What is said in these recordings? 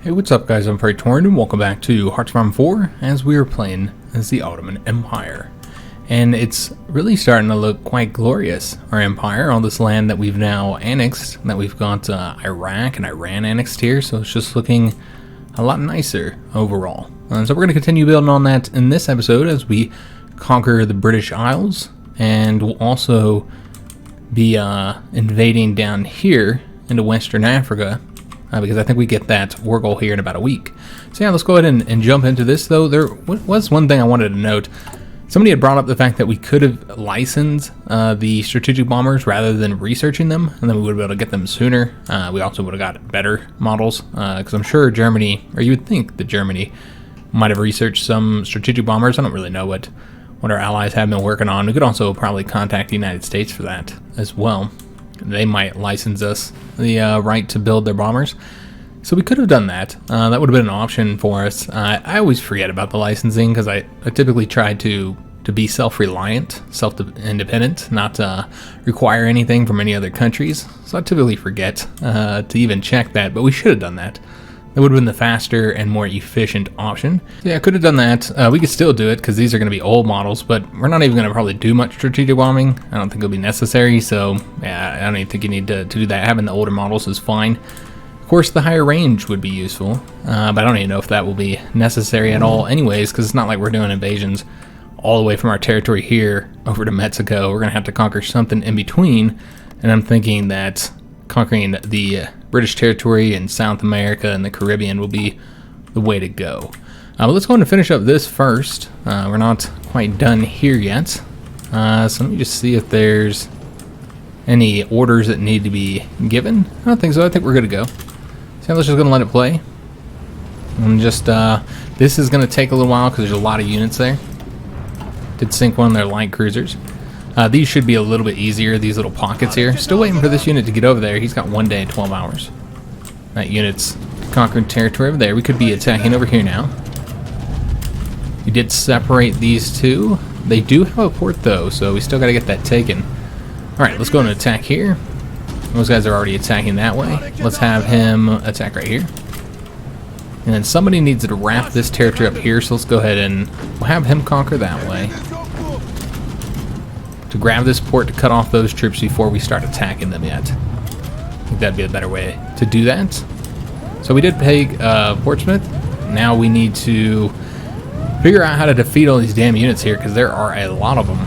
Hey, what's up guys, I'm Praetorian and welcome back to HOI4 as we are playing as the Ottoman Empire. And it's really starting to look quite glorious, our empire, all this land that we've now annexed, that we've got Iraq and Iran annexed here, so it's just looking a lot nicer overall. So we're going to continue building on that in this episode as we conquer the British Isles, and we'll also be invading down here into Western Africa. Because I think we get that war goal here in about a week. So yeah, let's go ahead and jump into this though. There was one thing I wanted to note. Somebody had brought up the fact that we could have licensed the strategic bombers rather than researching them, and then we would have been able to get them sooner. We also would have got better models, because I'm sure Germany, or you would think that Germany, might have researched some strategic bombers. I don't really know what our allies have been working on. We could also probably contact the United States for that as well. They might license us the right to build their bombers. So we could have done that. That would have been an option for us. I always forget about the licensing because I typically try to be self-reliant, self-independent, not require anything from any other countries. So I typically forget to even check that, but we should have done that. That would have been the faster and more efficient option. Yeah, I could have done that. We could still do it because these are going to be old models, but we're not even going to probably do much strategic bombing. I don't think it'll be necessary, so yeah, I don't even think you need to do that. Having the older models is fine. Of course, the higher range would be useful, but I don't even know if that will be necessary at all anyways, because it's not like we're doing invasions all the way from our territory here over to Mexico. We're going to have to conquer something in between, and I'm thinking that conquering the British territory in South America and the Caribbean will be the way to go. But let's go ahead and finish up this first. We're not quite done here yet. So let me just see if there's any orders that need to be given. I don't think so. I think we're good to go. So let's just go and let it play. And just, this is going to take a little while because there's a lot of units there. Did sink one of their light cruisers. These should be a little bit easier, these little pockets here. Still waiting for this unit to get over there. He's got 1 day and 12 hours. That unit's conquered territory over there. We could be attacking over here now. We did separate these two. They do have a port though, so we still got to get that taken. Alright, let's go and attack here. Those guys are already attacking that way. Let's have him attack right here. And then somebody needs to wrap this territory up here, so let's go ahead and we'll have him conquer that way. To grab this port to cut off those troops before we start attacking them yet. I think that'd be a better way to do that. So we did pay Portsmouth. Now we need to figure out how to defeat all these damn units here, because there are a lot of them.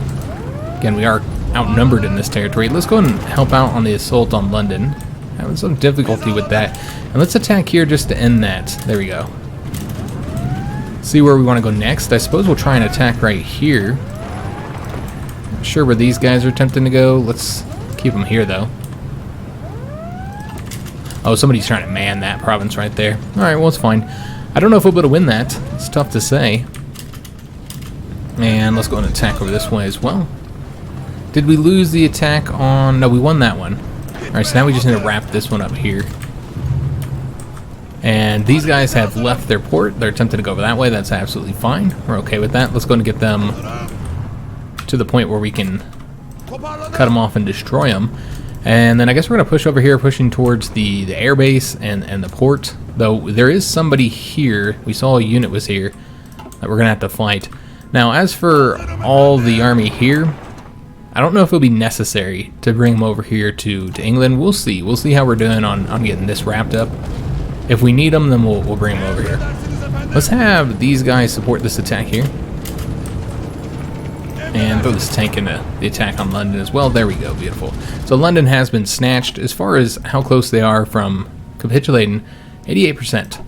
Again, we are outnumbered in this territory. Let's go and help out on the assault on London. Having some difficulty with that. And let's attack here just to end that. There we go. See where we want to go next. I suppose we'll try and attack right here. Not sure where these guys are attempting to go. Let's keep them here though. Oh, somebody's trying to man that province right there. Alright, well it's fine. I don't know if we'll be able to win that. It's tough to say. And let's go and attack over this way as well. Did we lose the attack on... No, we won that one. Alright, so now we just need to wrap this one up here. And these guys have left their port. They're attempting to go over that way. That's absolutely fine. We're okay with that. Let's go and get them to the point where we can cut them off and destroy them. And then I guess we're going to push over here, pushing towards the air base and the port. Though there is somebody here. We saw a unit was here that we're going to have to fight. Now, as for all the army here, I don't know if it'll be necessary to bring them over here to England. We'll see. We'll see how we're doing on getting this wrapped up. If we need them, then we'll bring them over here. Let's have these guys support this attack here. And throw this tank into the attack on London as well. There we go. Beautiful. So London has been snatched. As far as how close they are from capitulating, 88%.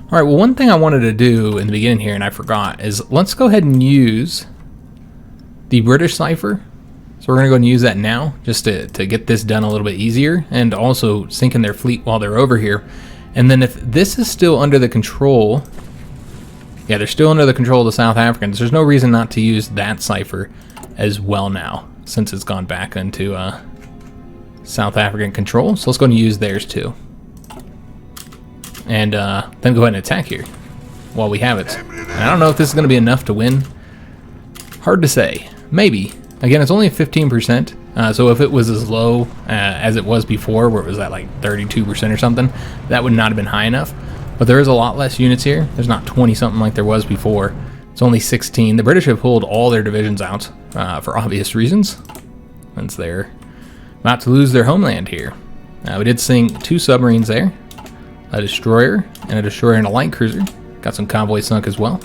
Alright, well one thing I wanted to do in the beginning here, and I forgot, is let's go ahead and use the British cipher. So we're going to go and use that now, just to get this done a little bit easier, and also sinking their fleet while they're over here. And then if this is still under the control... Yeah, they're still under the control of the South Africans. There's no reason not to use that cipher as well now, since it's gone back into South African control. So let's go and use theirs too. And then go ahead and attack here while we have it. And I don't know if this is going to be enough to win. Hard to say. Maybe. Again, it's only 15%. So if it was as low as it was before, where it was at like 32% or something, that would not have been high enough. But there is a lot less units here. There's not 20 something like there was before. It's only 16. The British have pulled all their divisions out for obvious reasons, since they're about to lose their homeland here. We did sink 2 submarines there, a destroyer and a light cruiser. Got some convoys sunk as well.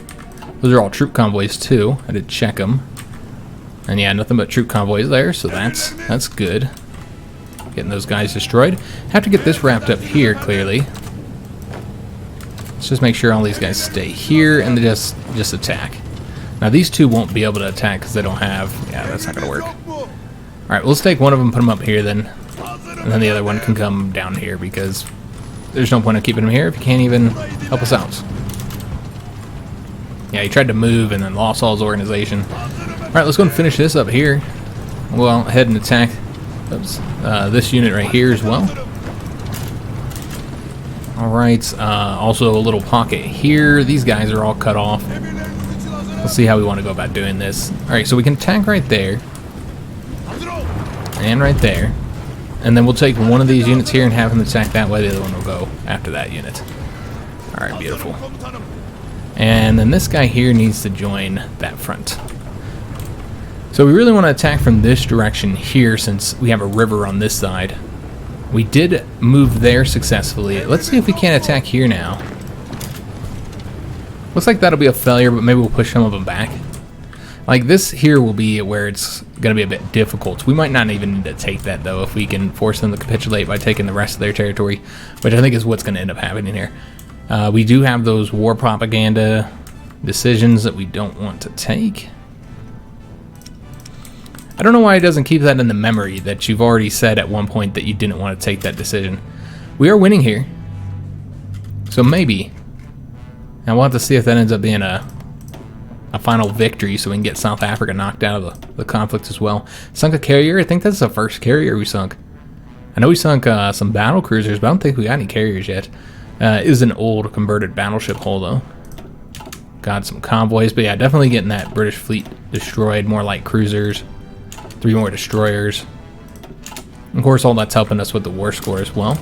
Those are all troop convoys too. I did check them, and yeah, nothing but troop convoys there, so that's good. Getting those guys destroyed. Have to get this wrapped up here clearly. Let's just make sure all these guys stay here and they just attack. Now these 2 won't be able to attack because they don't have... Yeah, that's not going to work. Alright, well, let's take one of them, put them up here then. And then the other one can come down here because there's no point in keeping him here if he can't even help us out. Yeah, he tried to move and then lost all his organization. Alright, let's go and finish this up here. We'll head and attack this unit right here as well. Alright, also a little pocket here. These guys are all cut off. Let's see how we want to go about doing this. Alright, so we can attack right there. And right there. And then we'll take one of these units here and have him attack that way. The other one will go after that unit. Alright, beautiful. And then this guy here needs to join that front. So we really want to attack from this direction here since we have a river on this side. We did move there successfully. Let's see if we can't attack here now. Looks like that'll be a failure, but maybe we'll push some of them back. Like this here will be where it's going to be a bit difficult. We might not even need to take that though if we can force them to capitulate by taking the rest of their territory, which I think is what's going to end up happening here. We do have those war propaganda decisions that we don't want to take. I don't know why it doesn't keep that in the memory that you've already said at one point that you didn't want to take that decision. We are winning here, so maybe. And we'll have to see if that ends up being a final victory so we can get South Africa knocked out of the conflict as well. Sunk a carrier. I think that's the first carrier we sunk. I know we sunk some battle cruisers, but I don't think we got any carriers yet. It is an old converted battleship hull though. Got some convoys, but yeah, definitely getting that British fleet destroyed. More light cruisers. 3 more destroyers. Of course, all that's helping us with the war score as well.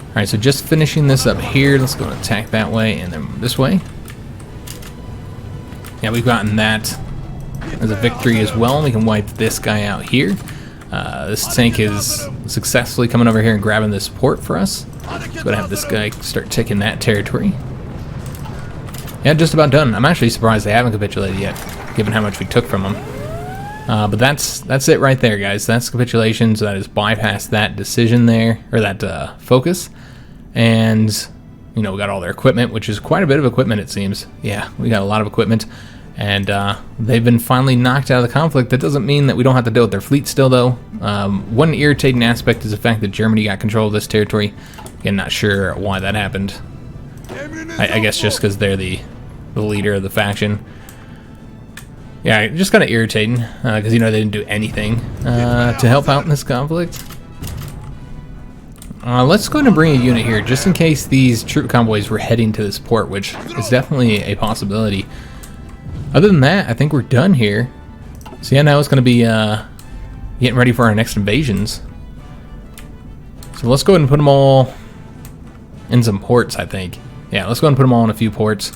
Alright, so just finishing this up here. Let's go and attack that way and then this way. Yeah, we've gotten that as a victory as well. We can wipe this guy out here. This tank is successfully coming over here and grabbing this port for us. So gonna have this guy start taking that territory. Yeah, just about done. I'm actually surprised they haven't capitulated yet, given how much we took from them. But that's it right there, guys. That's capitulation, so that is bypassed that decision there, or that focus. And, you know, we got all their equipment, which is quite a bit of equipment, it seems. Yeah, we got a lot of equipment. And they've been finally knocked out of the conflict. That doesn't mean that we don't have to deal with their fleet still, though. One irritating aspect is the fact that Germany got control of this territory. Again, not sure why that happened. I guess just because they're the leader of the faction. Yeah, just kind of irritating, because, you know, they didn't do anything to help out in this conflict. Let's go ahead and bring a unit here, just in case these troop convoys were heading to this port, which is definitely a possibility. Other than that, I think we're done here. So yeah, now it's going to be getting ready for our next invasions. So let's go ahead and put them all in some ports, I think. Yeah, let's go ahead and put them all in a few ports.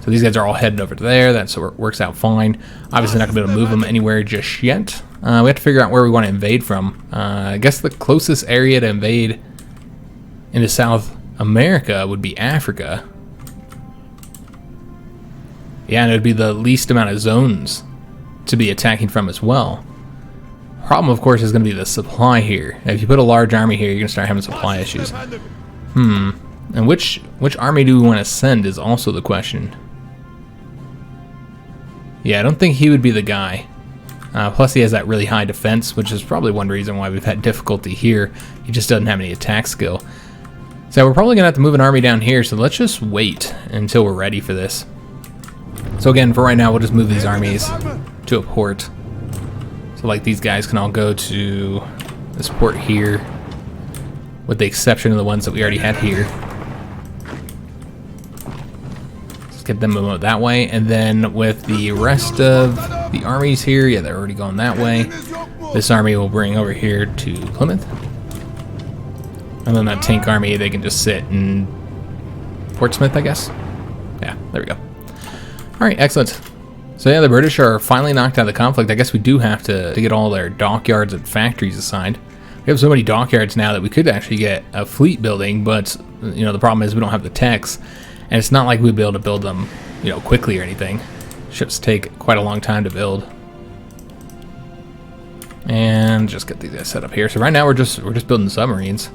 So these guys are all headed over to there. That works out fine. Obviously not going to be able to move them anywhere just yet. We have to figure out where we want to invade from. I guess the closest area to invade into South America would be Africa. Yeah, and it would be the least amount of zones to be attacking from as well. Problem, of course, is going to be the supply here. If you put a large army here, you're going to start having supply issues. And which army do we want to send is also the question. Yeah, I don't think he would be the guy. Plus he has that really high defense, which is probably one reason why we've had difficulty here. He just doesn't have any attack skill. So we're probably going to have to move an army down here, so let's just wait until we're ready for this. So again, for right now, we'll just move these armies to a port. So like these guys can all go to this port here, with the exception of the ones that we already had here. Let's get them moving that way, and then with the rest of the armies here, yeah, they're already going that way. This army will bring over here to Plymouth. And then that tank army, they can just sit in Portsmouth, I guess. Yeah, there we go. Alright, excellent. So yeah, the British are finally knocked out of the conflict. I guess we do have to get all their dockyards and factories assigned. We have so many dockyards now that we could actually get a fleet building, but you know, the problem is we don't have the techs, and it's not like we'd be able to build them, you know, quickly or anything. Ships take quite a long time to build. And just get these guys set up here. So right now we're just building submarines.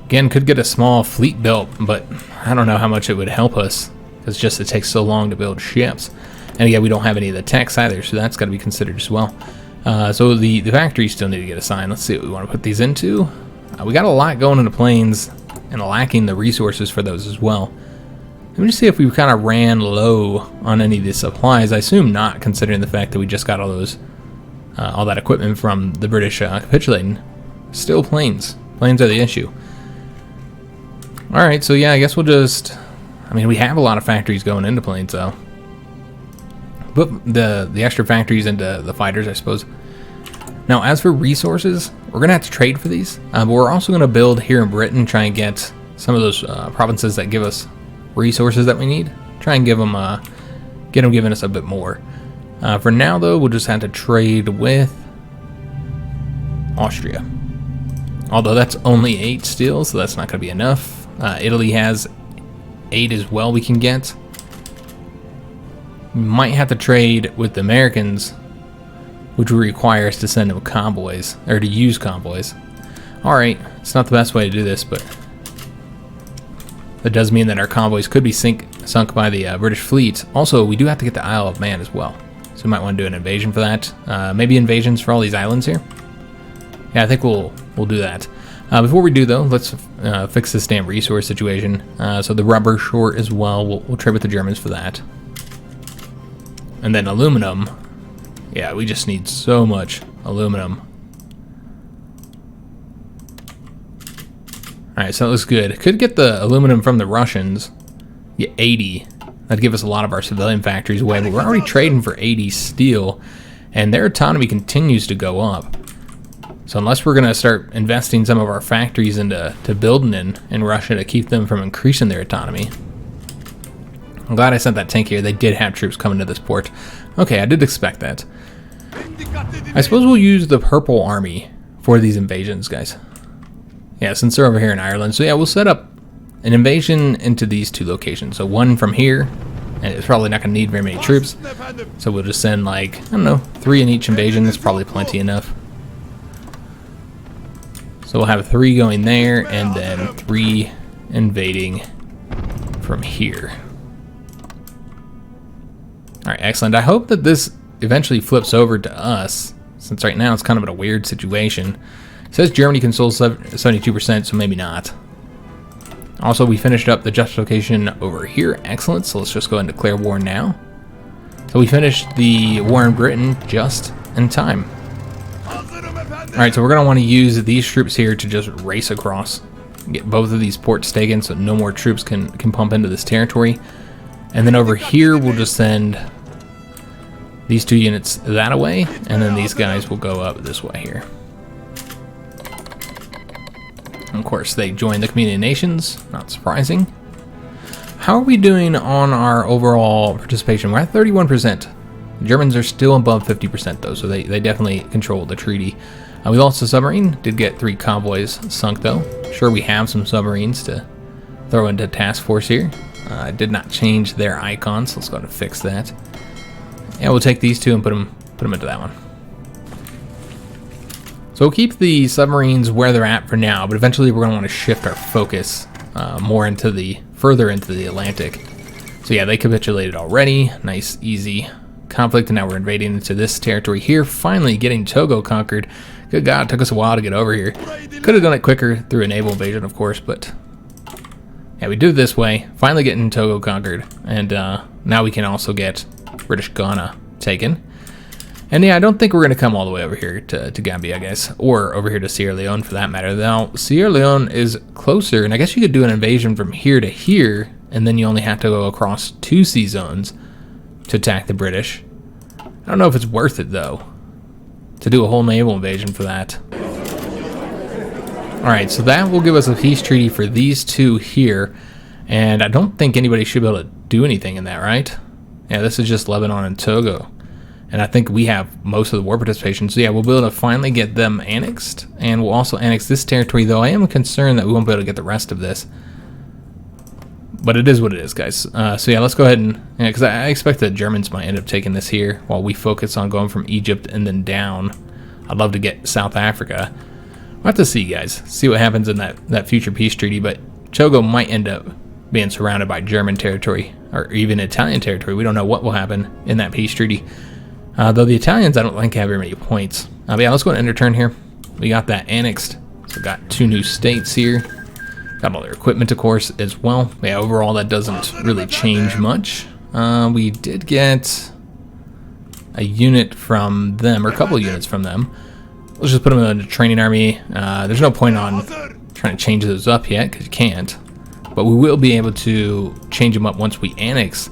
Again, could get a small fleet built, but I don't know how much it would help us, because just it takes so long to build ships. And again, we don't have any of the techs either, so that's got to be considered as well. So the factories still need to get assigned. Let's see what we want to put these into. We got a lot going into planes, and lacking the resources for those as well. Let me just see if we kind of ran low on any of these supplies. I assume not, considering the fact that we just got all those, all that equipment from the British capitulating. Still planes. Planes are the issue. Alright, so yeah, I guess we'll just... I mean, we have a lot of factories going into planes, though. Put the extra factories into the fighters, I suppose. Now, as for resources, we're going to have to trade for these. But we're also going to build here in Britain, try and get some of those provinces that give us resources that we need. Try and give them, get them giving us a bit more. For now, though, we'll just have to trade with Austria. Although that's only 8 still, so that's not going to be enough. Italy has 8 as well we can get. We might have to trade with the Americans, which would require us to send them convoys, or to use convoys. Alright, it's not the best way to do this, but that does mean that our convoys could be sunk by the British fleet. Also, we do have to get the Isle of Man as well, so we might want to do an invasion for that. Maybe invasions for all these islands here? Yeah, I think we'll do that. Before we do, though, let's fix this damn resource situation. So the rubber short as well. We'll trade with the Germans for that. And then aluminum. Yeah, we just need so much aluminum. Alright, so that looks good. Could get the aluminum from the Russians. Yeah, 80. That'd give us a lot of our civilian factories away. But we're already trading for 80 steel. And their autonomy continues to go up. So unless we're going to start investing some of our factories into building in Russia to keep them from increasing their autonomy. I'm glad I sent that tank here. They did have troops coming to this port. Okay, I did expect that. I suppose we'll use the Purple Army for these invasions, guys. Yeah, since they're over here in Ireland. So yeah, we'll set up an invasion into these 2 locations. So one from here, and it's probably not going to need very many troops. So we'll just send like, I don't know, 3 in each invasion. That's probably plenty enough. So we'll have 3 going there, and then 3 invading from here. Alright, excellent. I hope that this eventually flips over to us, since right now it's kind of in a weird situation. It says Germany controls 72%, so maybe not. Also, we finished up the justification over here. Excellent, so let's just go ahead and declare war now. So we finished the war in Britain just in time. Alright, so we're going to want to use these troops here to just race across. Get both of these ports taken so no more troops can pump into this territory. And then over here, we'll just send these 2 units that way, and then these guys will go up this way here. And of course, they join the Community of Nations, not surprising. How are we doing on our overall participation? We're at 31%. The Germans are still above 50% though, so they definitely control the treaty. We lost a submarine, did get 3 convoys sunk though. Sure, we have some submarines to throw into task force here. I did not change their icons, so let's go ahead and fix that. Yeah, we'll take these 2 and put them into that one. So we'll keep the submarines where they're at for now, but eventually we're going to want to shift our focus more further into the Atlantic. So yeah, they capitulated already. Nice, easy conflict, and now we're invading into this territory here. Finally getting Togo conquered. Good God, it took us a while to get over here. Could have done it quicker through a naval invasion, of course, but yeah, we do it this way. Finally getting Togo conquered, and now we can also get British Ghana taken. And yeah, I don't think we're going to come all the way over here to Gambia, guys, or over here to Sierra Leone for that matter. Now, Sierra Leone is closer, and I guess you could do an invasion from here to here, and then you only have to go across 2 sea zones to attack the British. I don't know if it's worth it, though, to do a whole naval invasion for that. Alright, so that will give us a peace treaty for these two here. And I don't think anybody should be able to do anything in that, right? Yeah, this is just Lebanon and Togo. And I think we have most of the war participation. So yeah, we'll be able to finally get them annexed. And we'll also annex this territory, though I am concerned that we won't be able to get the rest of this. But it is what it is, guys. So yeah, let's go ahead and... Yeah, because I expect the Germans might end up taking this here while we focus on going from Egypt and then down. I'd love to get South Africa. We'll have to see, guys. See what happens in that future peace treaty. But Togo might end up being surrounded by German territory or even Italian territory. We don't know what will happen in that peace treaty. Though the Italians, I don't think have very many points. But yeah, let's go and end our turn here. We got that annexed. So we got 2 new states here. Got all their equipment, of course, as well. Yeah, overall, that doesn't really change much. We did get a unit from them, or a couple of units from them. Let's just put them in the training army. There's no point on trying to change those up yet, because you can't. But we will be able to change them up once we annex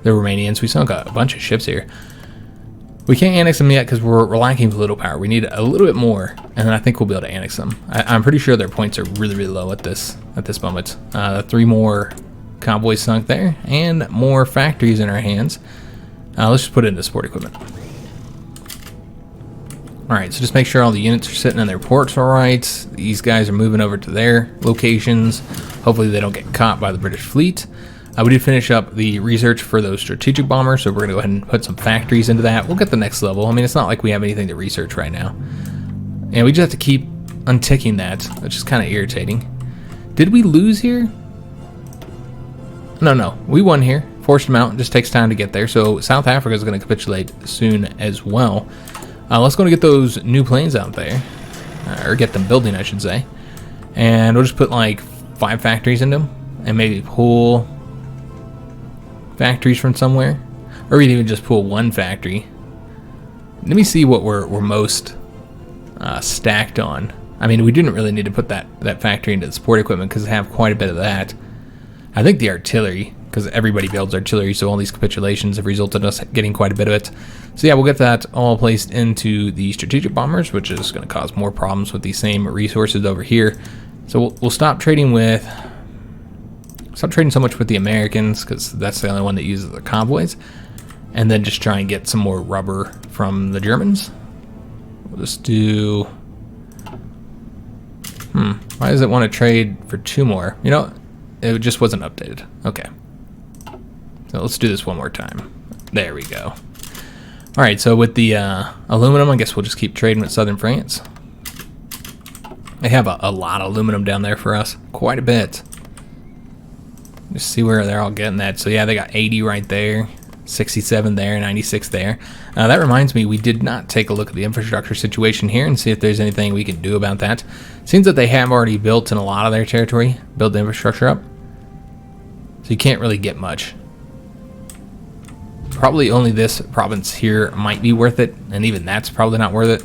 the Romanians. We still got a bunch of ships here. We can't annex them yet because we're lacking political power. We need a little bit more, and then I think we'll be able to annex them. I'm pretty sure their points are really, really low at this moment. 3 more convoys sunk there, and more factories in our hands. Let's just put it into sport equipment. Alright, so just make sure all the units are sitting in their ports alright. These guys are moving over to their locations. Hopefully they don't get caught by the British fleet. We did finish up the research for those strategic bombers, so we're going to go ahead and put some factories into that. We'll get the next level. I mean, it's not like we have anything to research right now. And we just have to keep unticking that, which is kind of irritating. Did we lose here? No. We won here. Forced them out. It just takes time to get there. So South Africa is going to capitulate soon as well. Let's go and get those new planes out there. Or get them building, I should say. And we'll just put like 5 factories in them. And maybe pull factories from somewhere, or we can even just pull 1 factory. Let me see what we're most stacked on. I mean, we didn't really need to put that factory into the support equipment because they have quite a bit of that. I think the artillery, because everybody builds artillery, so all these capitulations have resulted in us getting quite a bit of it. So yeah, we'll get that all placed into the strategic bombers, which is going to cause more problems with these same resources over here. So we'll stop trading with... Stop trading so much with the Americans, because that's the only one that uses the convoys. And then just try and get some more rubber from the Germans. We'll just do... Why does it want to trade for 2 more? You know, it just wasn't updated. Okay. So let's do this one more time. There we go. Alright, so with the aluminum, I guess we'll just keep trading with southern France. They have a lot of aluminum down there for us. Quite a bit. Just see where they're all getting that. So yeah, they got 80 right there, 67 there, 96 there. That reminds me, we did not take a look at the infrastructure situation here and see if there's anything we can do about that. Seems that they have already built in a lot of their territory, built the infrastructure up. So you can't really get much. Probably only this province here might be worth it, and even that's probably not worth it.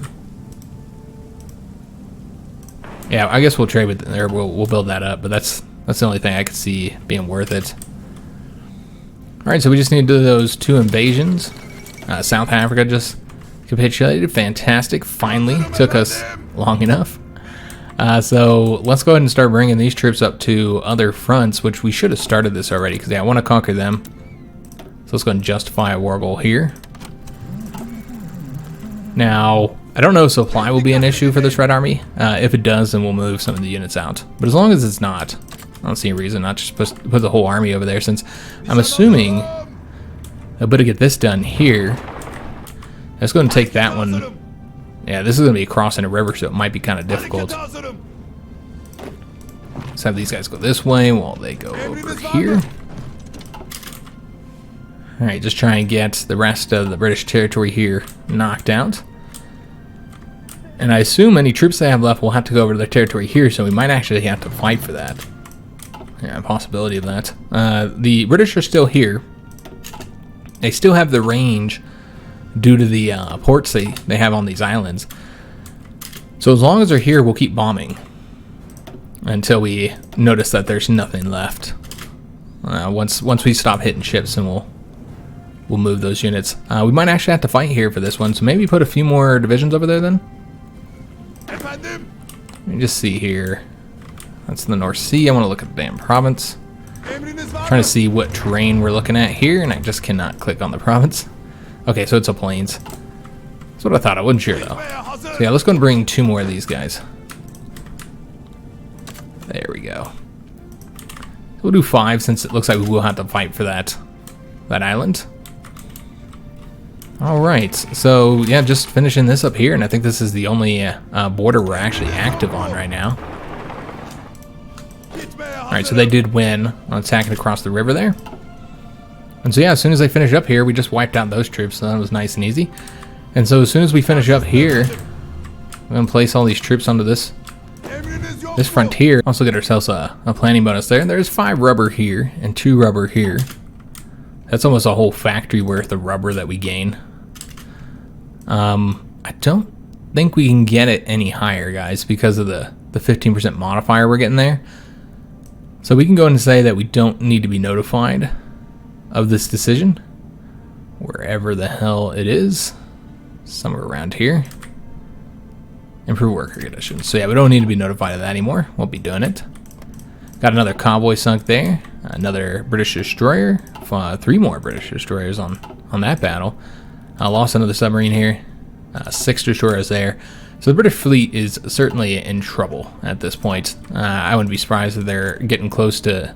Yeah, I guess we'll trade with, or we'll build that up, but that's the only thing I could see being worth it. Alright, so we just need to do those 2 invasions. South Africa just capitulated. Fantastic. Finally. Took us long enough. So let's go ahead and start bringing these troops up to other fronts, which we should have started this already, because yeah, I want to conquer them. So let's go and justify a war goal here. Now, I don't know if supply will be an issue for this Red Army. If it does, then we'll move some of the units out. But as long as it's not, I don't see a reason not to just put the whole army over there, since I'm assuming I'll better get this done here. Let's go and take that one. Yeah, this is going to be crossing a river, so it might be kind of difficult. Let's have these guys go this way while they go over here. Alright, just try and get the rest of the British territory here knocked out. And I assume any troops they have left will have to go over to their territory here, so we might actually have to fight for that. Yeah, a possibility of that. The British are still here. They still have the range due to the ports they have on these islands. So as long as they're here, we'll keep bombing until we notice that there's nothing left. Once we stop hitting ships, and we'll move those units. We might actually have to fight here for this one, so maybe put a few more divisions over there then. Let me just see here. That's the North Sea. I want to look at the damn province. Trying to see what terrain we're looking at here, and I just cannot click on the province. Okay, so it's a plains. That's what I thought. I wasn't sure though. So yeah, let's go and bring 2 more of these guys. There we go. We'll do 5 since it looks like we will have to fight for that island. Alright, so yeah, just finishing this up here, and I think this is the only border we're actually active on right now. Alright, so they did win on attacking across the river there. And so yeah, as soon as they finish up here, we just wiped out those troops, so that was nice and easy. And so as soon as we finish up here, we're going to place all these troops onto this frontier. Also get ourselves a planning bonus there. There's 5 rubber here and 2 rubber here. That's almost a whole factory worth of rubber that we gain. I don't think we can get it any higher, guys, because of the 15% modifier we're getting there. So we can go and say that we don't need to be notified of this decision, wherever the hell it is, somewhere around here. Improve worker conditions. So yeah, we don't need to be notified of that anymore. Won't be doing it. Got another convoy sunk there, another British destroyer, 3 more British destroyers on that battle. Lost another submarine here, 6 destroyers there. So the British fleet is certainly in trouble at this point. I wouldn't be surprised if they're getting close to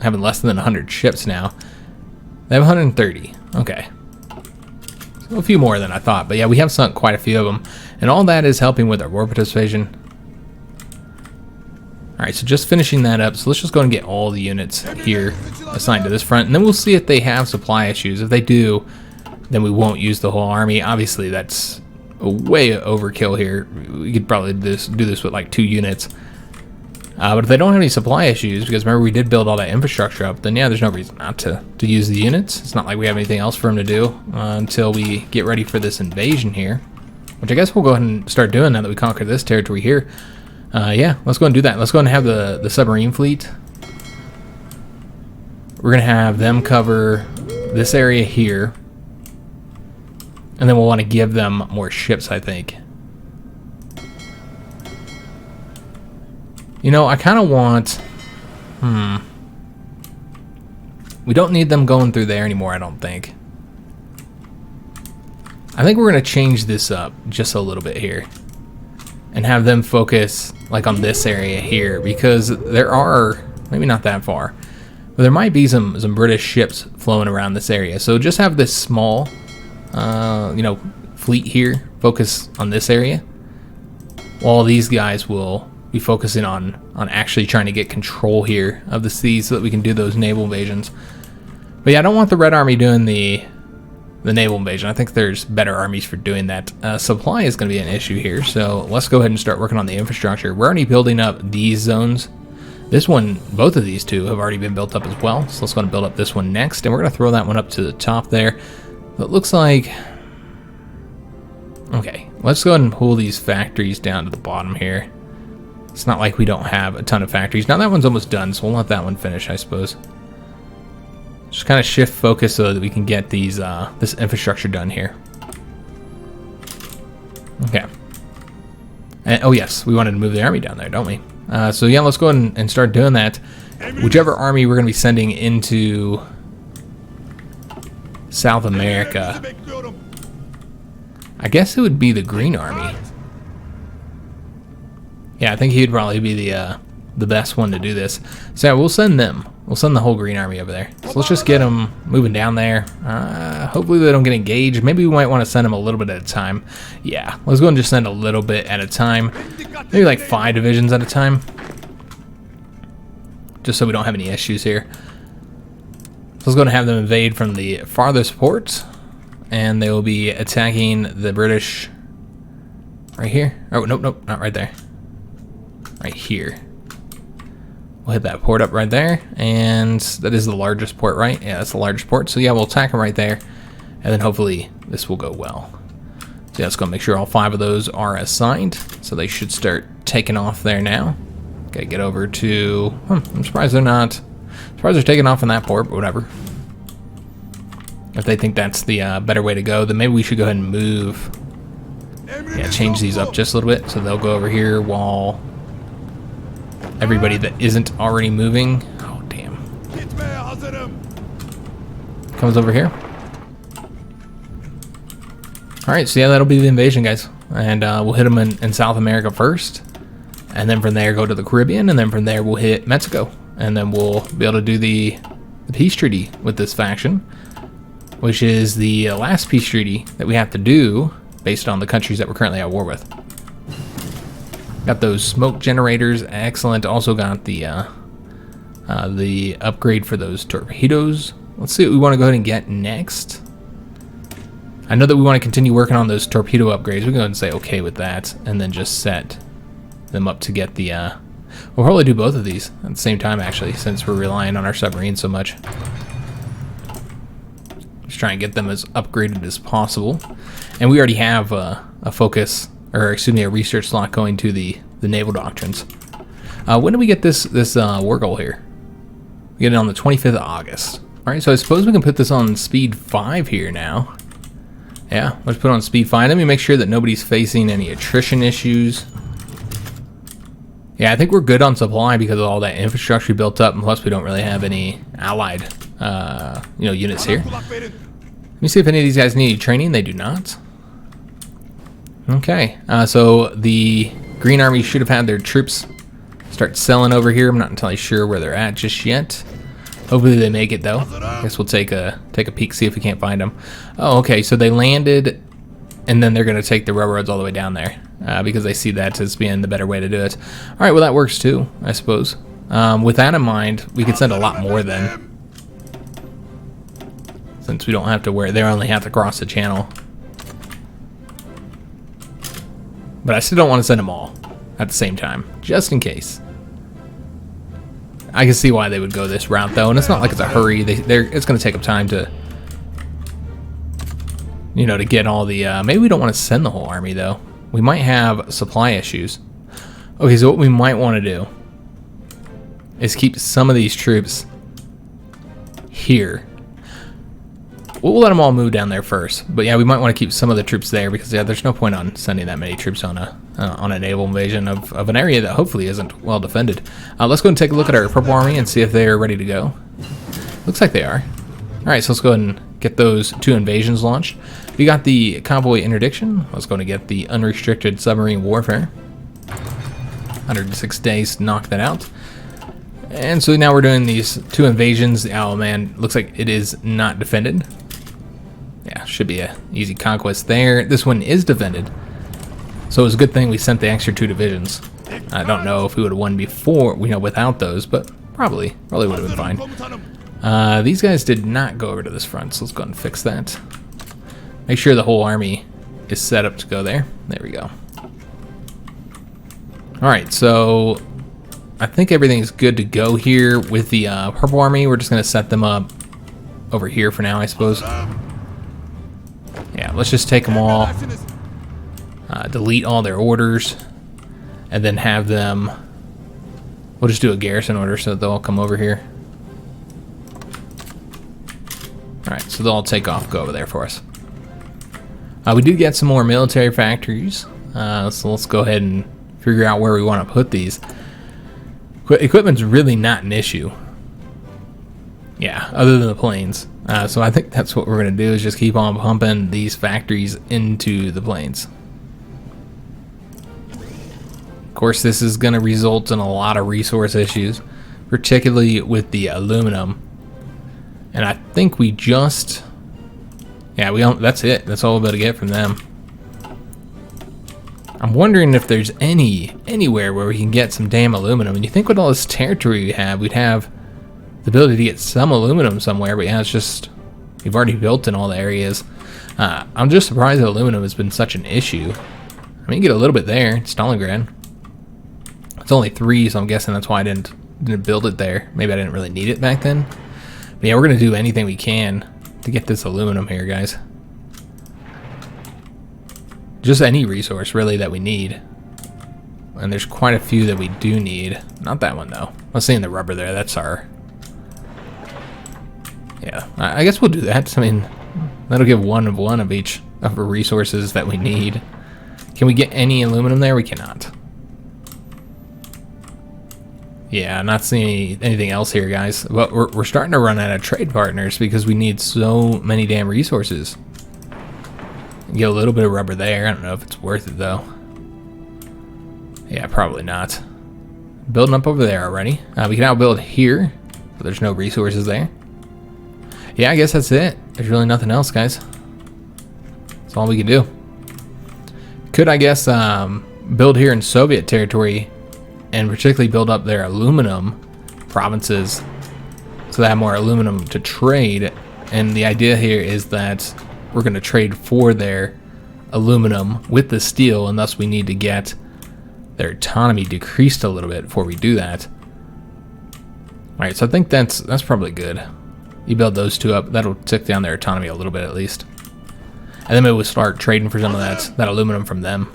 having less than 100 ships now. They have 130. Okay. So a few more than I thought. But yeah, we have sunk quite a few of them. And all that is helping with our war participation. Alright, so just finishing that up. So let's just go and get all the units here assigned to this front. And then we'll see if they have supply issues. If they do, then we won't use the whole army. Obviously, that's a way overkill here. We could probably do this with like 2 units. But if they don't have any supply issues, because remember we did build all that infrastructure up, then yeah, there's no reason not to use the units. It's not like we have anything else for them to do until we get ready for this invasion here. Which I guess we'll go ahead and start doing now that we conquered this territory here. Yeah, let's go and do that. Let's go and have the submarine fleet. We're going to have them cover this area here. And then we'll want to give them more ships, I think. You know, I kind of want... We don't need them going through there anymore, I don't think. I think we're going to change this up just a little bit here. And have them focus, like, on this area here. Because there are... Maybe not that far. But there might be some British ships flowing around this area. So just have this small... you know, fleet here focus on this area, while these guys will be focusing on actually trying to get control here of the seas so that we can do those naval invasions. But yeah, I don't want the Red Army doing the naval invasion. I think there's better armies for doing that. Supply is going to be an issue here, so let's go ahead and start working on the infrastructure. We're already building up these zones. This one, both of these two have already been built up as well, so let's go and build up this one next, and we're going to throw that one up to the top there. It looks like... Okay, let's go ahead and pull these factories down to the bottom here. It's not like we don't have a ton of factories. Now that one's almost done, so we'll let that one finish, I suppose. Just kind of shift focus so that we can get these this infrastructure done here. Okay. And, oh yes, we wanted to move the army down there, don't we? So yeah, let's go ahead and start doing that. Whichever army we're going to be sending into... South America. I guess it would be the Green Army. Yeah, I think he'd probably be the best one to do this. So yeah, we'll send them. We'll send the whole Green Army over there. So let's just get them moving down there. Hopefully they don't get engaged. Maybe we might want to send them a little bit at a time. Yeah, let's go and just send a little bit at a time. Maybe like 5 divisions at a time. Just so we don't have any issues here. So let's go and have them invade from the farthest port, and they will be attacking the British right here. Oh, nope, not right there. Right here. We'll hit that port up right there, and that is the largest port, right? Yeah, that's the largest port. So yeah, we'll attack them right there, and then hopefully this will go well. So yeah, let's go make sure all 5 of those are assigned, so they should start taking off there now. Okay, get over to... I'm surprised they're not... Surprised they're taking off in that port, but whatever. If they think that's the better way to go, then maybe we should go ahead and move. Yeah, change these up just a little bit, so they'll go over here while everybody that isn't already moving. Oh, damn. Comes over here. Alright, so yeah, that'll be the invasion, guys. And we'll hit them in South America first. And then from there, go to the Caribbean. And then from there, we'll hit Mexico. And then we'll be able to do the peace treaty with this faction, which is the last peace treaty that we have to do based on the countries that we're currently at war with. Got those smoke generators, excellent. Also got the upgrade for those torpedoes. Let's see what we want to go ahead and get next. I know that we want to continue working on those torpedo upgrades. We can go ahead and say okay with that, and then just set them up to get the... we'll probably do both of these at the same time, actually, since we're relying on our submarine so much. Just try and get them as upgraded as possible. And we already have a focus, or excuse me, a research slot going to the naval doctrines. When do we get this war goal here? We get it on the 25th of August. All right, so I suppose we can put this on speed 5 here now. Yeah, let's put it on speed 5. Let me make sure that nobody's facing any attrition issues. Yeah, I think we're good on supply because of all that infrastructure built up, and plus we don't really have any allied, units here. Let me see if any of these guys need training. They do not. Okay, so the Green Army should have had their troops start selling over here. I'm not entirely sure where they're at just yet. Hopefully they make it though. I guess we'll take a peek, see if we can't find them. Oh, okay, so they landed, and then they're gonna take the railroads all the way down there because they see that as being the better way to do it. All right, well that works too, I suppose. With that in mind, we could send a lot more then, since we don't have to they only have to cross the channel. But I still don't want to send them all at the same time, just in case. I can see why they would go this route though, and it's not like it's a hurry. It's going to take them time to, to get all the. Maybe we don't want to send the whole army though. We might have supply issues. Okay, so what we might want to do is keep some of these troops here. We'll let them all move down there first, but yeah, we might want to keep some of the troops there because yeah, there's no point on sending that many troops on a naval invasion of an area that hopefully isn't well defended. Let's go and take a look at our Purple Army and see if they're ready to go. Looks like they are. All right, so let's go ahead and get those 2 invasions launched. We got the convoy interdiction. Let's go and get the unrestricted submarine warfare. 106 days to knock that out. And so now we're doing these 2 invasions. Oh man, looks like it is not defended. Yeah, should be an easy conquest there. This one is defended. So it was a good thing we sent the extra 2 divisions. I don't know if we would have won before, without those, but probably would have been fine. These guys did not go over to this front, so let's go ahead and fix that. Make sure the whole army is set up to go there. There we go. Alright, so I think everything's good to go here with the Purple Army. We're just going to set them up over here for now, I suppose. Yeah, let's just take them all, delete all their orders, and then have them, we'll just do a garrison order so that they'll all come over here. Alright, so they'll all take off, go over there for us. We do get some more military factories, so let's go ahead and figure out where we want to put these. Equipment's really not an issue. Yeah, other than the planes. So I think that's what we're going to do, is just keep on pumping these factories into the planes. Of course, this is going to result in a lot of resource issues, particularly with the aluminum. And I think we just... Yeah, that's it. That's all we're able to get from them. I'm wondering if there's anywhere where we can get some damn aluminum. And you think with all this territory we have, we'd have the ability to get some aluminum somewhere, but yeah, it's just, we've already built in all the areas. I'm just surprised that aluminum has been such an issue. I mean, you get a little bit there, Stalingrad. It's only 3, so I'm guessing that's why I didn't build it there. Maybe I didn't really need it back then. But yeah, we're gonna do anything we can to get this aluminum here, guys. Just any resource, really, that we need. And there's quite a few that we do need. Not that one, though. I was seeing the rubber there. That's our... Yeah, I guess we'll do that. I mean, that'll give one of each of the resources that we need. Can we get any aluminum there? We cannot. Yeah, not seeing anything else here, guys. But we're starting to run out of trade partners because we need so many damn resources. Get a little bit of rubber there. I don't know if it's worth it, though. Yeah, probably not. Building up over there already. We can outbuild here, but there's no resources there. Yeah, I guess that's it. There's really nothing else, guys. That's all we can do. Could, I guess, build here in Soviet territory, and particularly build up their aluminum provinces so they have more aluminum to trade. And the idea here is that we're going to trade for their aluminum with the steel, and thus we need to get their autonomy decreased a little bit before we do that. Alright, so I think that's probably good. You build those two up, that'll tick down their autonomy a little bit at least. And then maybe we'll start trading for some of that aluminum from them.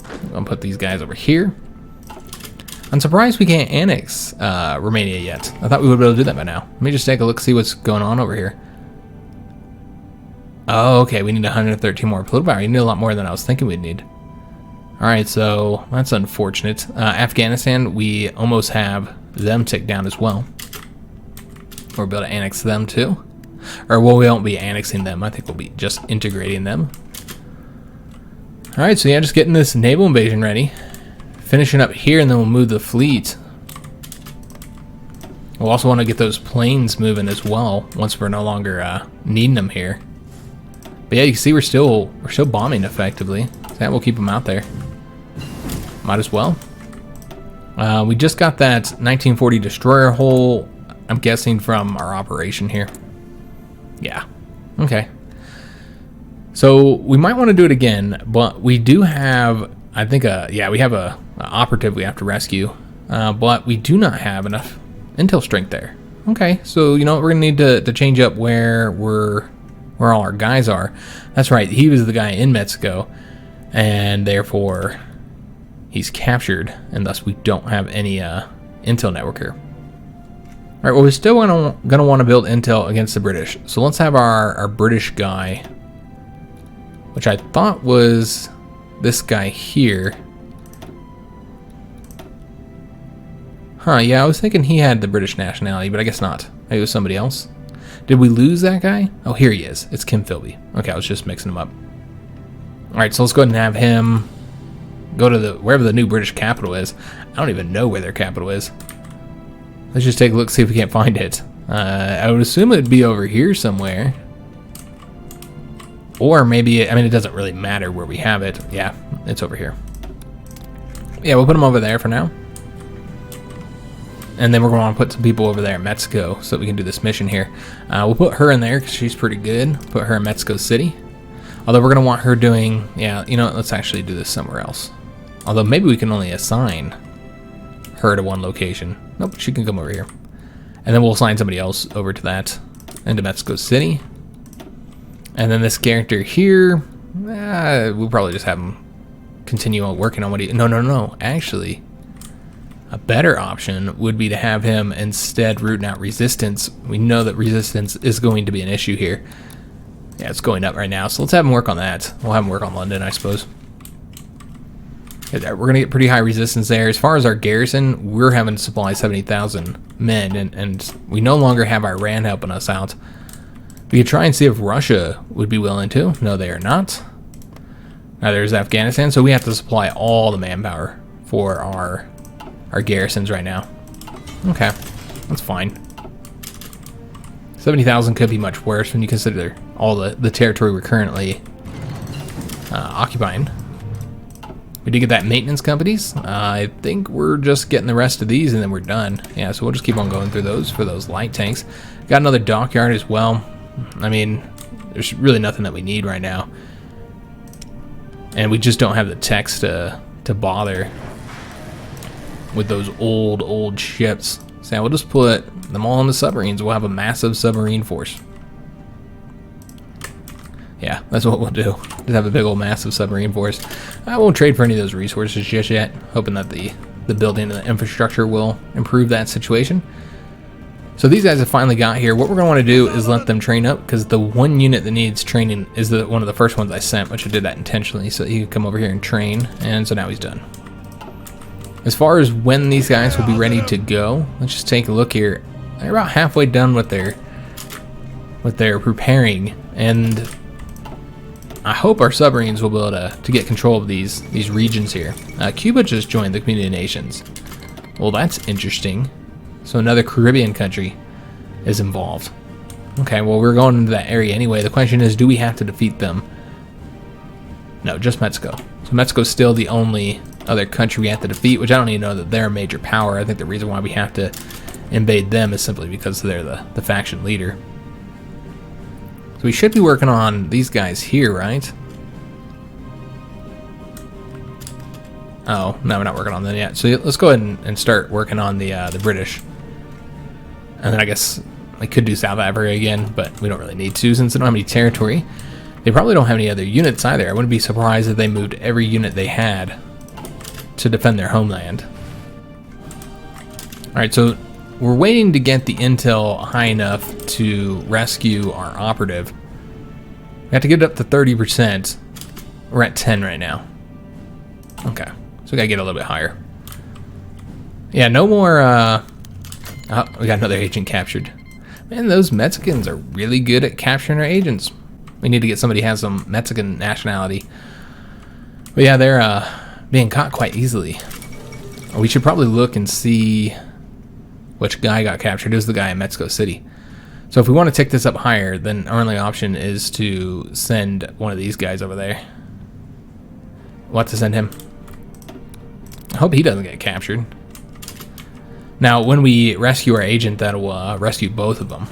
I'm going to put these guys over here. I'm surprised we can't annex Romania yet. I thought we would be able to do that by now. Let me just take a look, see what's going on over here. Oh, okay, we need 113 more political power. We need a lot more than I was thinking we'd need. Alright, so that's unfortunate. Afghanistan, we almost have them ticked down as well. We'll be able to annex them too. Or, well, we won't be annexing them. I think we'll be just integrating them. Alright, so yeah, just getting this naval invasion ready. Finishing up here, and then we'll move the fleet. We'll also want to get those planes moving as well once we're no longer needing them here. But yeah, you can see we're still bombing effectively. So yeah, we'll keep them out there. Might as well. We just got that 1940 destroyer hull, I'm guessing from our operation here. Yeah. Okay. So we might want to do it again, but we do have, I think, we have a operative we have to rescue, but we do not have enough intel strength there. Okay, so you know what, we're gonna need to change up where all our guys are. That's right, he was the guy in Mexico, and therefore he's captured, and thus we don't have any intel network here. All right, well, we're still gonna want to build intel against the British. So let's have our British guy, which I thought was this guy here. Huh, yeah, I was thinking he had the British nationality, but I guess not. Maybe it was somebody else. Did we lose that guy? Oh, here he is. It's Kim Philby. Okay, I was just mixing him up. Alright, so let's go ahead and have him go to wherever the new British capital is. I don't even know where their capital is. Let's just take a look, see if we can't find it. I would assume it would be over here somewhere. Or maybe, I mean, it doesn't really matter where we have it. Yeah, it's over here. Yeah, we'll put them over there for now. And then we're going to want to put some people over there in Mexico so that we can do this mission here. We'll put her in there because she's pretty good. Put her in Mexico City. Although we're going to want her doing, yeah, you know what, let's actually do this somewhere else. Although maybe we can only assign her to one location. Nope, she can come over here. And then we'll assign somebody else over to that, into Mexico City. And then this character here, we'll probably just have him continue on working on what he... No. Actually, a better option would be to have him instead rooting out resistance. We know that resistance is going to be an issue here. Yeah, it's going up right now, so let's have him work on that. We'll have him work on London, I suppose. We're going to get pretty high resistance there. As far as our garrison, we're having to supply 70,000 men, and we no longer have Iran helping us out. We could try and see if Russia would be willing to. No, they are not. Now there's Afghanistan, so we have to supply all the manpower for our garrisons right now. Okay, that's fine. 70,000 could be much worse when you consider all the territory we're currently occupying. We did get that maintenance companies. I think we're just getting the rest of these and then we're done. Yeah, so we'll just keep on going through those for those light tanks. Got another dockyard as well. I mean, there's really nothing that we need right now. And we just don't have the techs to bother with those old ships. So we'll just put them all on the submarines. We'll have a massive submarine force. Yeah, that's what we'll do. Just have a big old massive submarine force. I won't trade for any of those resources just yet, hoping that the building and the infrastructure will improve that situation. So these guys have finally got here. What we're going to want to do is let them train up, because the one unit that needs training is one of the first ones I sent, which I did that intentionally so he could come over here and train, and so now he's done. As far as when these guys will be ready to go, let's just take a look here. They're about halfway done with their preparing, and I hope our submarines will be able to get control of these regions here. Cuba just joined the Community of Nations. Well, that's interesting. So another Caribbean country is involved. Okay, well, we're going into that area anyway. The question is, do we have to defeat them? No, just Mexico. So Mexico's still the only other country we have to defeat, which I don't even know that they're a major power. I think the reason why we have to invade them is simply because they're the faction leader. So we should be working on these guys here, right? Oh, no, we're not working on them yet. So let's go ahead and start working on the British. And then I guess we could do South Africa again, but we don't really need to since they don't have any territory. They probably don't have any other units either. I wouldn't be surprised if they moved every unit they had to defend their homeland. Alright, so we're waiting to get the intel high enough to rescue our operative. We have to get it up to 30%. We're at 10 right now. Okay, so we gotta get a little bit higher. Yeah, no more, oh, we got another agent captured. Man, those Mexicans are really good at capturing our agents. We need to get somebody who has some Mexican nationality. But yeah, they're being caught quite easily. We should probably look and see which guy got captured. It was the guy in Mexico City. So if we want to take this up higher, then our only option is to send one of these guys over there. We'll have to send him. I hope he doesn't get captured. Now, when we rescue our agent, that'll rescue both of them.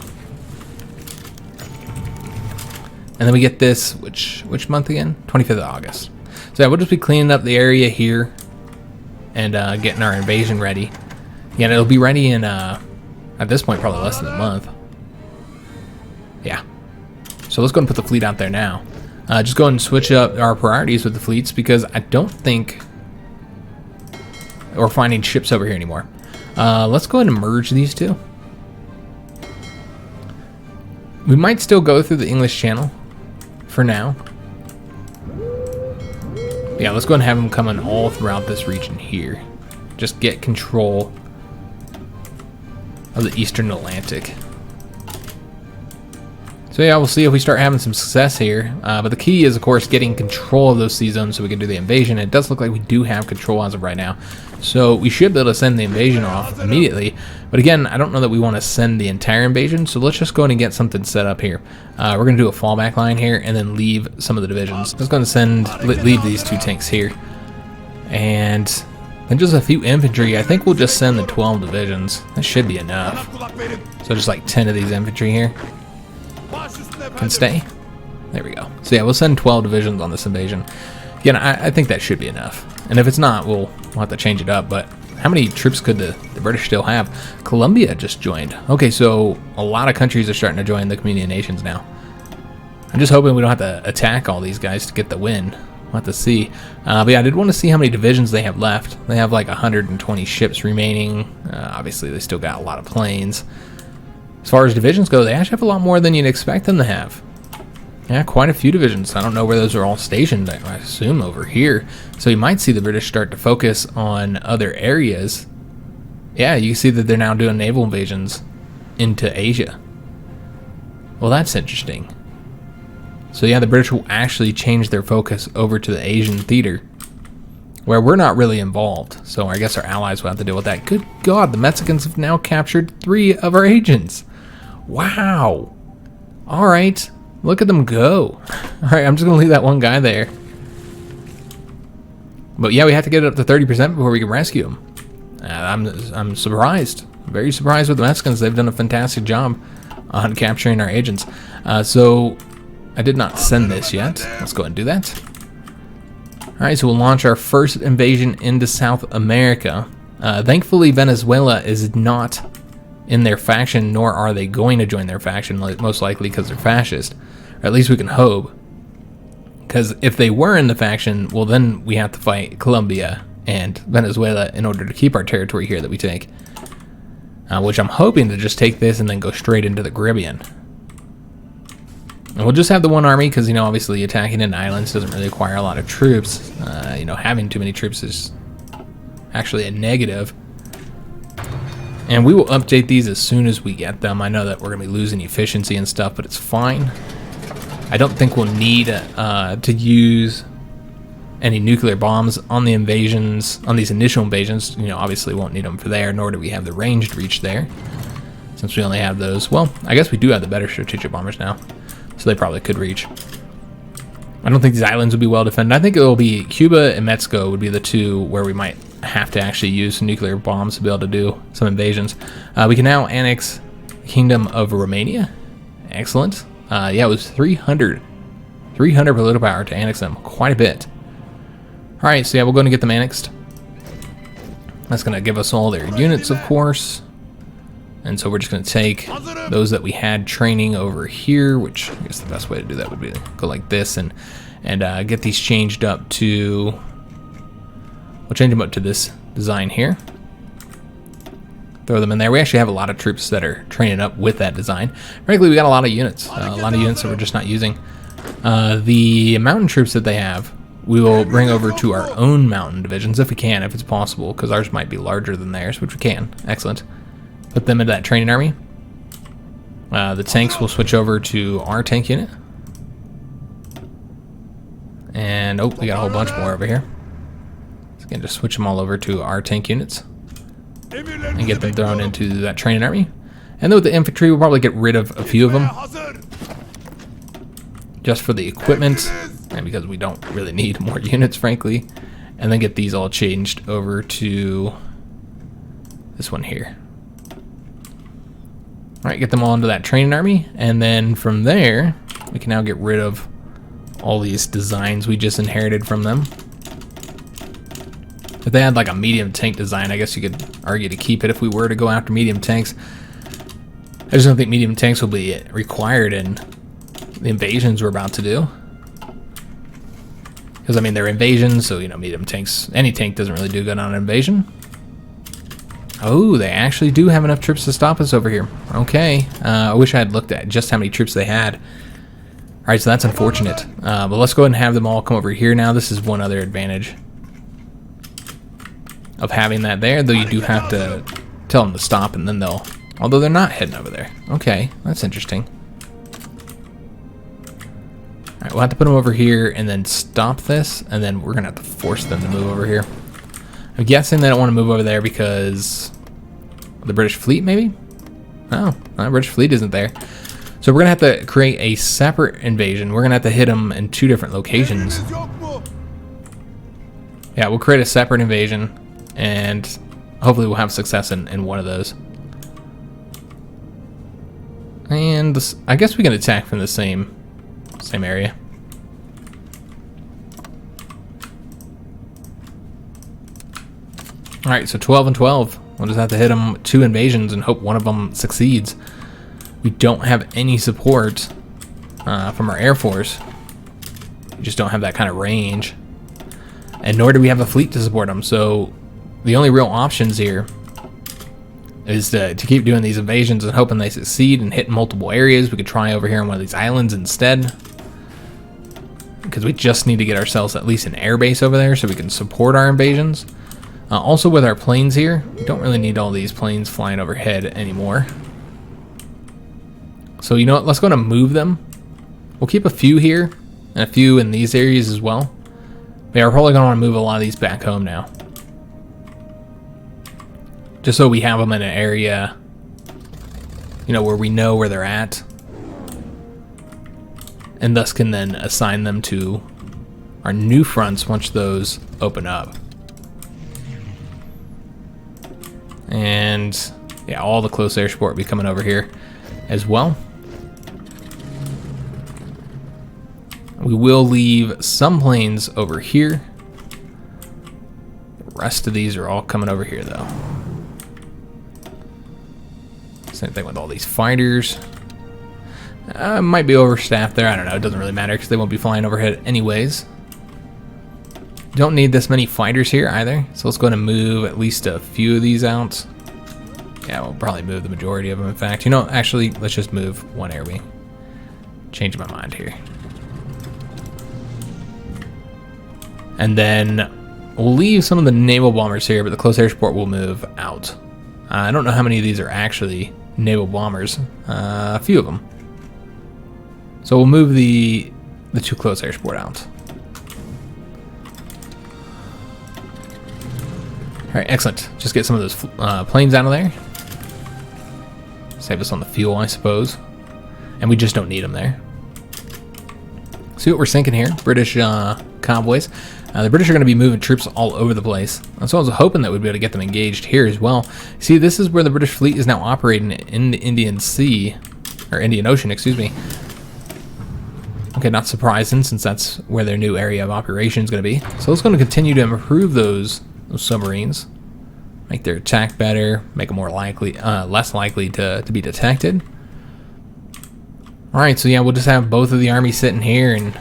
And then we get this, which month again? 25th of August. So yeah, we'll just be cleaning up the area here and getting our invasion ready. Yeah, and it'll be ready in, at this point, probably less than a month. Yeah. So let's go and put the fleet out there now. Just go ahead and switch up our priorities with the fleets because I don't think we're finding ships over here anymore. Let's go ahead and merge these two. We might still go through the English Channel for now. Yeah, let's go ahead and have them coming all throughout this region here. Just get control of the Eastern Atlantic. So yeah, we'll see if we start having some success here. But the key is, of course, getting control of those sea zones so we can do the invasion. It does look like we do have control as of right now. So we should be able to send the invasion off immediately. But again, I don't know that we want to send the entire invasion, so let's just go ahead and get something set up here. We're going to do a fallback line here and then leave some of the divisions. Let's go ahead and leave these 2 tanks here. And then just a few infantry. I think we'll just send the 12 divisions. That should be enough. So just like 10 of these infantry here can stay. There we go. So yeah, we'll send 12 divisions on this invasion. Again, I think that should be enough. And if it's not, we'll have to change it up. But how many troops could the British still have? Colombia just joined. Okay, so a lot of countries are starting to join the Community of Nations now. I'm just hoping we don't have to attack all these guys to get the win. We'll have to see. But yeah, I did want to see how many divisions they have left. They have like 120 ships remaining. Obviously, they still got a lot of planes. As far as divisions go, they actually have a lot more than you'd expect them to have. Yeah, quite a few divisions. I don't know where those are all stationed. I assume over here. So you might see the British start to focus on other areas. Yeah, you see that they're now doing naval invasions into Asia. Well, that's interesting. So yeah, the British will actually change their focus over to the Asian theater, where we're not really involved. So I guess our allies will have to deal with that. Good God, the Mexicans have now captured 3 of our agents. Wow. All right. Look at them go. All right, I'm just going to leave that one guy there. But yeah, we have to get it up to 30% before we can rescue him. I'm surprised. Very surprised with the Mexicans. They've done a fantastic job on capturing our agents. So I did not send this yet. Let's go ahead and do that. All right, so we'll launch our first invasion into South America. Thankfully, Venezuela is not in their faction, nor are they going to join their faction, most likely because they're fascist. Or at least we can hope. Because if they were in the faction, well, then we have to fight Colombia and Venezuela in order to keep our territory here that we take. Which I'm hoping to just take this and then go straight into the Caribbean. And we'll just have the one army because, you know, obviously attacking in islands doesn't really require a lot of troops. You know, having too many troops is actually a negative. And we will update these as soon as we get them. I know that we're going to be losing efficiency and stuff, but it's fine. I don't think we'll need to use any nuclear bombs on the invasions, on these initial invasions. You know, obviously won't need them for there, nor do we have the ranged reach there, since we only have those. Well, I guess we do have the better strategic bombers now, so they probably could reach. I don't think these islands would be well defended. I think it will be Cuba and Mexico would be the two where we might have to actually use nuclear bombs to be able to do some invasions. We can now annex the Kingdom of Romania. Excellent. Yeah, it was 300 political power to annex them. Quite a bit. All right, so yeah, we're going to get them annexed. That's going to give us all their units, of course. And so we're just going to take those that we had training over here, which I guess the best way to do that would be to go like this and get these changed up to... We'll change them up to this design here. Throw them in there. We actually have a lot of troops that are training up with that design. Frankly, we got a lot of units. A lot of units that we're just not using. The mountain troops that they have, we will bring over to our own mountain divisions if we can, if it's possible, because ours might be larger than theirs, which we can. Excellent. Put them into that training army. The tanks will switch over to our tank unit. And, oh, we got a whole bunch more over here. So again, just switch them all over to our tank units. And get them thrown into that training army. And then with the infantry, we'll probably get rid of a few of them. Just for the equipment. And because we don't really need more units, frankly. And then get these all changed over to this one here. Alright, get them all into that training army, and then from there, we can now get rid of all these designs we just inherited from them. If they had like a medium tank design, I guess you could argue to keep it if we were to go after medium tanks. I just don't think medium tanks will be required in the invasions we're about to do. Because, I mean, they're invasions, so, you know, medium tanks, any tank doesn't really do good on an invasion. Oh, they actually do have enough troops to stop us over here. Okay. I wish I had looked at just how many troops they had. Alright, so that's unfortunate. But let's go ahead and have them all come over here now. This is one other advantage of having that there, though you do have to tell them to stop, and then they'll... Although they're not heading over there. Okay, that's interesting. Alright, we'll have to put them over here and then stop this, and then we're going to have to force them to move over here. I'm guessing they don't want to move over there because the British fleet, maybe? Oh, the British fleet isn't there. So we're going to have to create a separate invasion. We're going to have to hit them in 2 different locations. Yeah, we'll create a separate invasion, and hopefully we'll have success in one of those. And this, I guess we can attack from the same area. Alright, so 12 and 12. We'll just have to hit them 2 invasions and hope one of them succeeds. We don't have any support from our Air Force. We just don't have that kind of range. And nor do we have a fleet to support them. So the only real options here is to keep doing these invasions and hoping they succeed and hit multiple areas. We could try over here on one of these islands instead. Because we just need to get ourselves at least an air base over there so we can support our invasions. Also with our planes here, we don't really need all these planes flying overhead anymore. So you know what, let's go and move them. We'll keep a few here and a few in these areas as well. But we're probably going to want to move a lot of these back home now. Just so we have them in an area, you know, where we know where they're at. And thus can then assign them to our new fronts once those open up. And yeah, all the close air support will be coming over here as well. We will leave some planes over here. The rest of these are all coming over here though. Same thing with all these fighters. Might be overstaffed there, I don't know, it doesn't really matter because they won't be flying overhead anyways. Don't need this many fighters here either, so let's go ahead and move at least a few of these out. Yeah, we'll probably move the majority of them, in fact. You know, actually, let's just move one air wing. Change my mind here. And then we'll leave some of the naval bombers here, but the close air support will move out. I don't know how many of these are actually naval bombers. A few of them. So we'll move the 2 close air support out. Alright, excellent. Just get some of those planes out of there. Save us on the fuel, I suppose. And we just don't need them there. See what we're sinking here? British convoys. The British are going to be moving troops all over the place. So I was hoping that we'd be able to get them engaged here as well. See, this is where the British fleet is now operating in the Indian Sea, or Indian Ocean, excuse me. Okay, not surprising since that's where their new area of operation is going to be. So let's going to continue to improve those submarines. Make their attack better, make them more likely, less likely to be detected. Alright, so yeah, we'll just have both of the armies sitting here and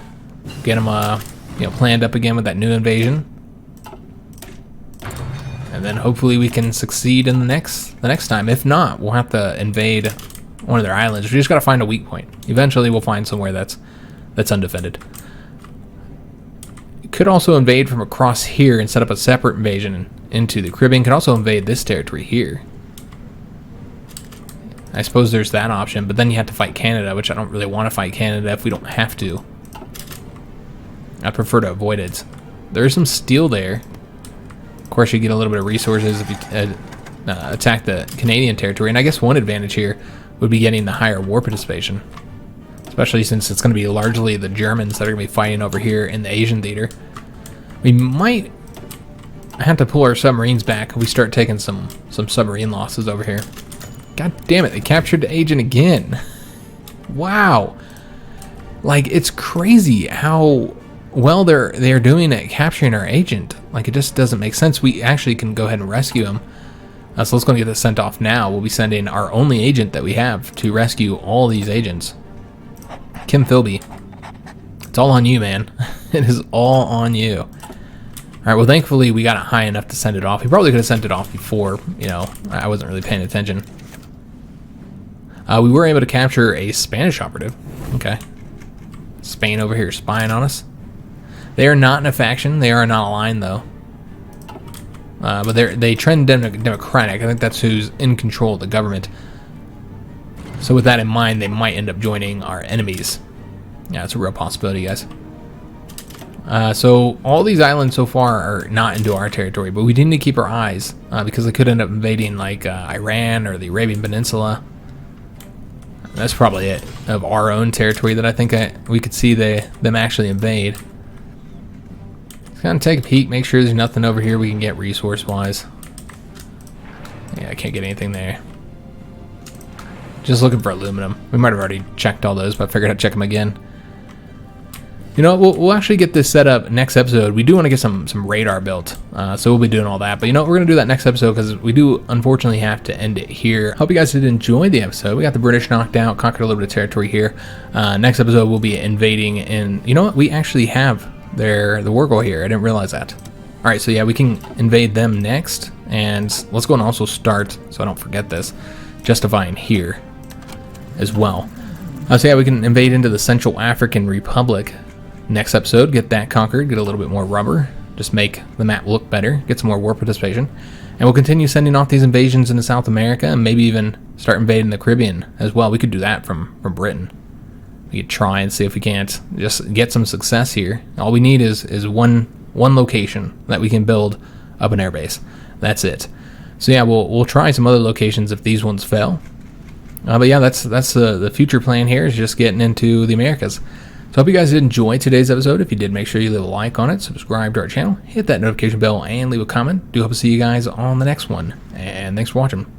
get them planned up again with that new invasion. And then hopefully we can succeed in the next time. If not, we'll have to invade one of their islands. We just got to find a weak point. Eventually we'll find somewhere that's undefended. You could also invade from across here and set up a separate invasion into the Caribbean. Could also invade this territory here. I suppose there's that option, but then you have to fight Canada, which I don't really want to fight Canada if we don't have to. I prefer to avoid it. There is some steel there. Of course, you get a little bit of resources if you attack the Canadian territory, and I guess one advantage here would be getting the higher war participation, especially since it's going to be largely the Germans that are going to be fighting over here in the Asian theater. We might have to pull our submarines back if we start taking some submarine losses over here. God damn it, they captured the agent again. Wow. Like, it's crazy how well they're doing at capturing our agent. Like, it just doesn't make sense. We actually can go ahead and rescue him. So let's go and get this sent off now. We'll be sending our only agent that we have to rescue all these agents. Kim Philby. It's all on you, man. It is all on you. Alright, well, thankfully we got it high enough to send it off. We probably could have sent it off before, I wasn't really paying attention. We were able to capture a Spanish operative. Okay. Spain over here spying on us. They are not in a faction. They are not aligned, though. But they trend democratic. I think that's who's in control of the government. So with that in mind, they might end up joining our enemies. Yeah, it's a real possibility, guys. So all these islands so far are not into our territory, but we do need to keep our eyes because they could end up invading like Iran or the Arabian Peninsula. That's probably it of our own territory that I think we could see them actually invade. Let's kind of take a peek, make sure there's nothing over here we can get resource-wise. Yeah, I can't get anything there. Just looking for aluminum. We might have already checked all those, but I figured I'd check them again. You know what, we'll actually get this set up next episode. We do want to get some radar built, so we'll be doing all that. But you know what, we're going to do that next episode because we do unfortunately have to end it here. Hope you guys did enjoy the episode. We got the British knocked out, conquered a little bit of territory here. Next episode we'll be invading, and you know what, we actually have the war goal here. I didn't realize that. All right, so yeah, we can invade them next, and let's go and also start, so I don't forget this, justifying here as well. So yeah, we can invade into the Central African Republic. Next episode, get that conquered, get a little bit more rubber, just make the map look better, get some more war participation, and we'll continue sending off these invasions into South America and maybe even start invading the Caribbean as well. We could do that from Britain. We could try and see if we can't just get some success here. All we need is one location that we can build up an airbase. That's it. So yeah, we'll try some other locations if these ones fail. But yeah, that's the future plan here, is just getting into the Americas. So I hope you guys did enjoy today's episode. If you did, make sure you leave a like on it, subscribe to our channel, hit that notification bell, and leave a comment. Do hope to see you guys on the next one. And thanks for watching.